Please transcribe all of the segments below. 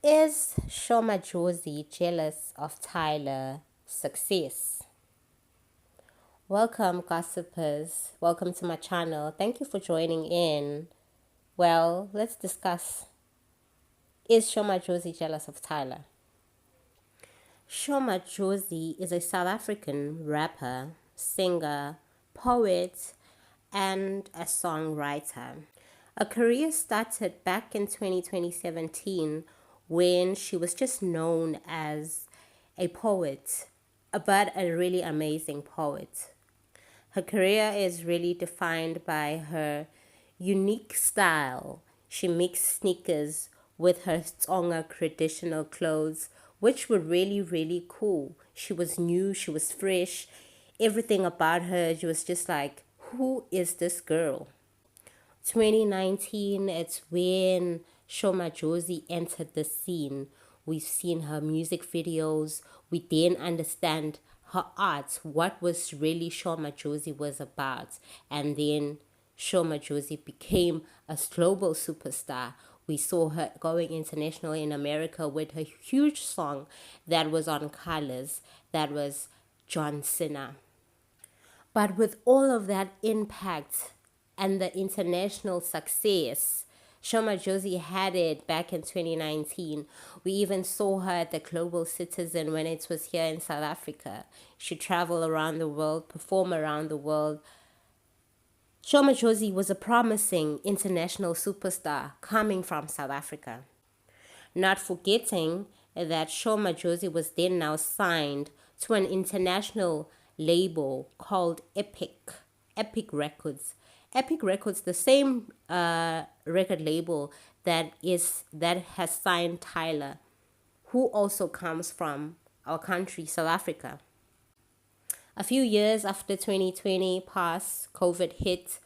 Is Sho Madjozi jealous of Tyla's success? Welcome, gossipers. Welcome to my channel. Thank you for joining in. Well, let's discuss. Is Sho Madjozi jealous of Tyla? Sho Madjozi is a South African rapper, singer, poet, and a songwriter. Her career started back in 2017 when she was just known as a poet, but a really amazing poet. Her career is really defined by her unique style. She mixed sneakers with her Tsonga traditional clothes, which were really, really cool. She was new, she was fresh. Everything about her, she was just like, who is this girl? 2019, it's when Sho Madjozi entered the scene. We've seen her music videos. We then understand her art, what was really Sho Madjozi was about. And then Sho Madjozi became a global superstar. We saw her going international in America with her huge song that was on Colors, that was John Cena. But with all of that impact and the international success, Sho Madjozi had it back in 2019. We even saw her at the Global Citizen when it was here in South Africa. She traveled around the world, perform around the world. Sho Madjozi was a promising international superstar coming from South Africa. Not forgetting that Sho Madjozi was then now signed to an international label called Epic Records. Epic Records, the same record label that has signed Tyla, who also comes from our country, South Africa. A few years after 2020 passed, COVID hit.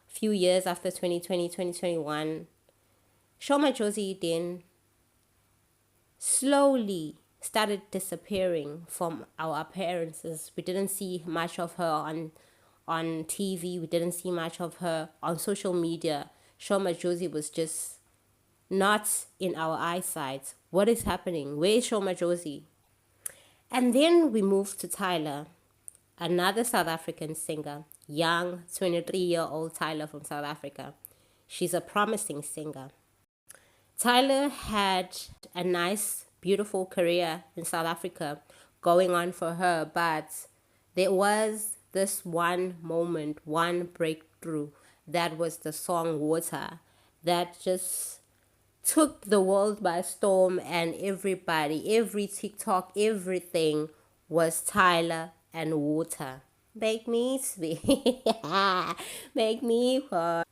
A few years after 2020, 2021, Sho Madjozi then slowly started disappearing from our appearances. We didn't see much of her on TV. We didn't see much of her on social media. Sho Madjozi was just not in our eyesight. What is happening? Where is Sho Madjozi? And then we moved to Tyla, another South African singer, young 23-year-old Tyla from South Africa. She's a promising singer. Tyla had a nice, beautiful career in South Africa going on for her, but there was this one moment, one breakthrough, that was the song Water, that just took the world by storm, and everybody, every TikTok, everything was Tyla and Water. Make me sweet, make me hot.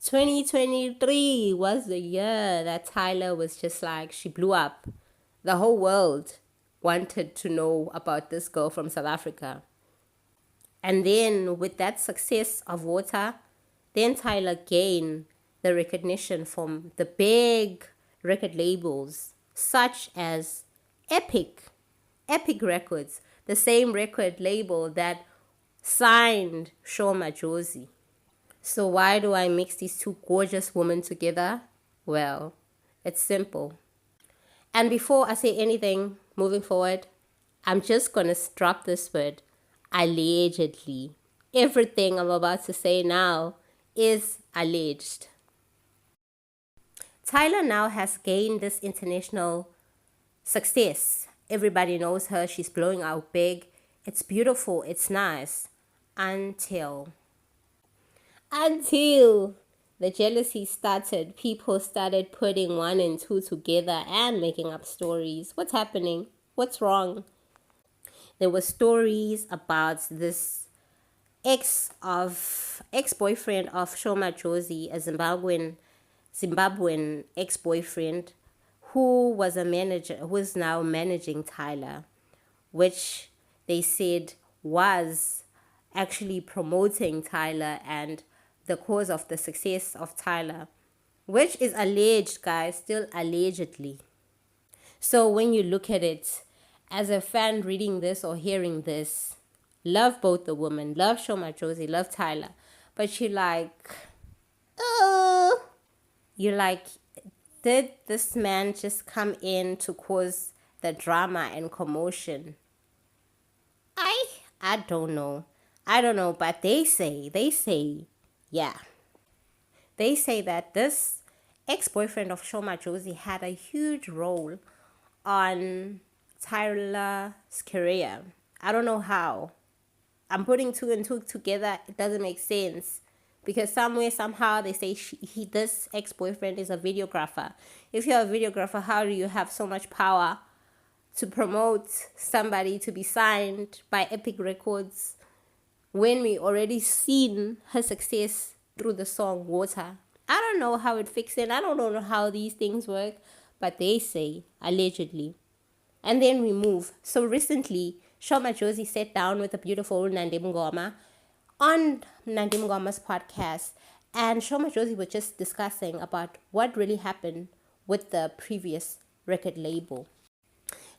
2023 was the year that Tyla was just like, she blew up. The whole world wanted to know about this girl from South Africa. And then with that success of Water, then Tyla gained the recognition from the big record labels such as Epic Records, the same record label that signed Sho Madjozi. So why do I mix these two gorgeous women together? Well, it's simple. And before I say anything moving forward, I'm just going to drop this word, allegedly. Everything I'm about to say now is alleged. Tyla now has gained this international success. Everybody knows her. She's blowing out big. It's beautiful. It's nice. Until the jealousy started. People started putting 1 and 2 together and making up stories. What's happening? What's wrong? There were stories about this ex-boyfriend of Sho Madjozi, a Zimbabwean ex-boyfriend who was a manager, who is now managing Tyla, which they said was actually promoting Tyla and the cause of the success of Tyla, which is alleged, guys, still allegedly. So when you look at it, as a fan reading this or hearing this, love both the women, love Sho Madjozi, love Tyla, but you're like, Did this man just come in to cause the drama and commotion? I I don't know. I don't know, but they say, yeah. They say that this ex-boyfriend of Sho Madjozi had a huge role on Tyla's career. I don't know how. I'm putting two and two together. It doesn't make sense because somewhere somehow they say this ex-boyfriend is a videographer. If you're a videographer, how do you have so much power to promote somebody to be signed by Epic Records when we already seen her success through the song Water? I don't know how it fixed it. I don't know how these things work, but they say allegedly. And then we move. So recently, Sho Madjozi sat down with the beautiful Nandi Mngoma on Nandi Mngoma's podcast. And Sho Madjozi was just discussing about what really happened with the previous record label.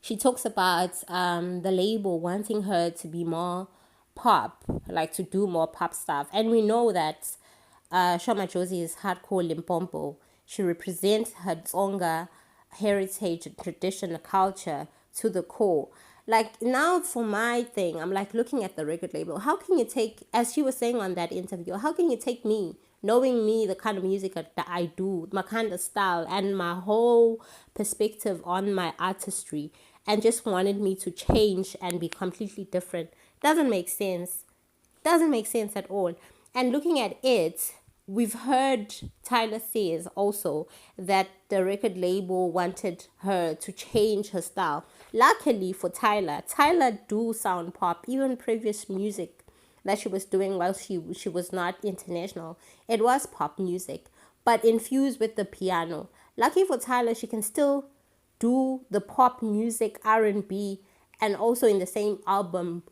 She talks about the label wanting her to be more pop, like to do more pop stuff. And we know that Sho Madjozi is hardcore Limpopo. She represents her Tsonga heritage, tradition, culture to the core. Like now for my thing, I'm like looking at the record label. How can you take, as she was saying on that interview, how can you take me, knowing me, the kind of music that I do, my kind of style, and my whole perspective on my artistry, and just wanted me to change and be completely different? Doesn't make sense. Doesn't make sense at all. And looking at it, we've heard Tyla says also that the record label wanted her to change her style. Luckily for Tyla do sound pop. Even previous music that she was doing while she was not international, it was pop music, but infused with the piano. Lucky for Tyla, she can still do the pop music, R&B, and also in the same album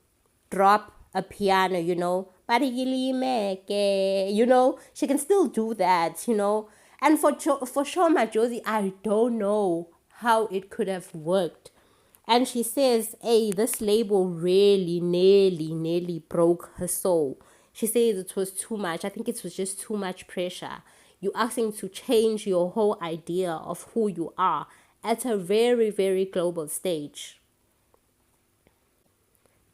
drop a piano, you know. You know, she can still do that, you know. And for Sho Madjozi, I don't know how it could have worked. And she says, hey, this label really nearly broke her soul. She says it was too much. I think it was just too much pressure. You asking to change your whole idea of who you are at a very, very global stage.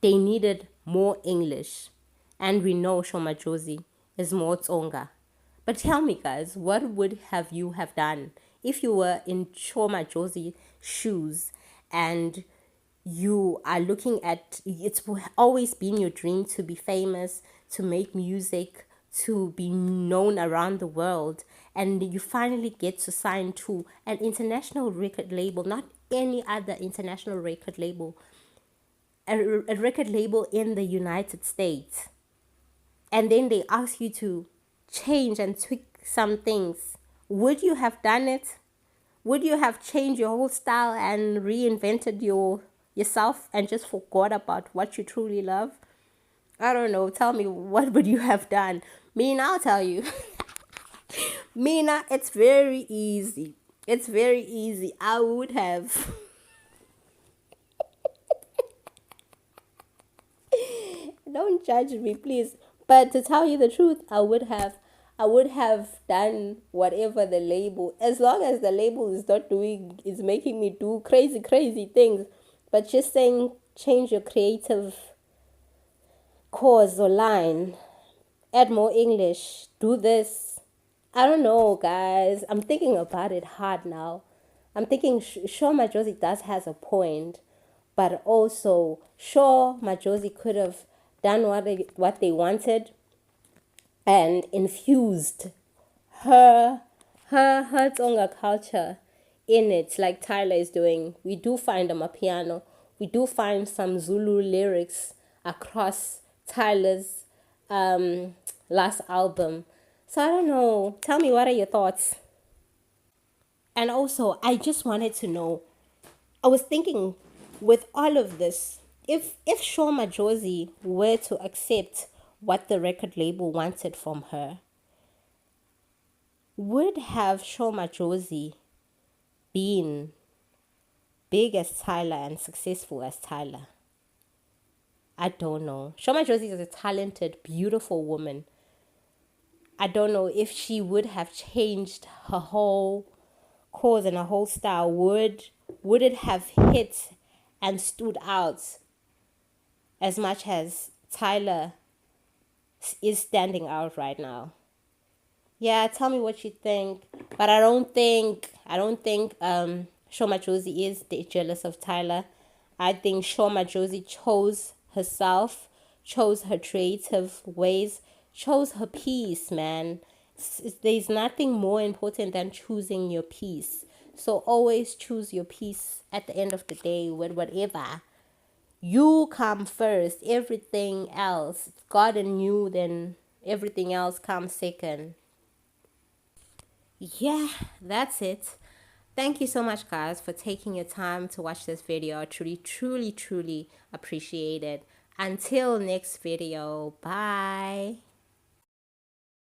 They needed more English. And we know Sho Madjozi is more Tsonga. But tell me, guys, what would you have done if you were in Sho Madjozi's shoes and you are looking at, it's always been your dream to be famous, to make music, to be known around the world, and you finally get to sign to an international record label, not any other international record label, a record label in the United States, and then they ask you to change and tweak some things. Would you have done it? Would you have changed your whole style and reinvented yourself and just forgot about what you truly love? I don't know. Tell me, what would you have done? Me, I'll tell you. Mina, it's very easy. It's very easy. I would have. Don't judge me, please. But to tell you the truth, I would have done whatever the label, as long as the label is making me do crazy things. But just saying, change your creative course or line, add more English, do this. I don't know, guys. I'm thinking about it hard now. I'm thinking Sho Madjozi does has a point, but also Sho Madjozi could have done what they wanted and infused her Tsonga culture in it, like Tyla is doing. We do find piano. We do find some Zulu lyrics across Tyla's last album. So I don't know. Tell me, what are your thoughts? And also, I just wanted to know, I was thinking with all of this, if Sho Madjozi were to accept what the record label wanted from her, would have Sho Madjozi been big as Tyla and successful as Tyla? I don't know. Sho Madjozi is a talented, beautiful woman. I don't know if she would have changed her whole cause and a whole style, would it have hit and stood out as much as Tyla is standing out right now? Yeah, tell me what you think. But I don't think Sho Madjozi is jealous of Tyla. I think Sho Madjozi chose herself, chose her creative ways, chose her peace, man. There's nothing more important than choosing your peace. So always choose your peace at the end of the day with whatever. You come first. Everything else, God and you, then everything else comes second. Yeah, that's it. Thank you so much, guys, for taking your time to watch this video. I truly, truly, truly appreciate it. Until next video, bye.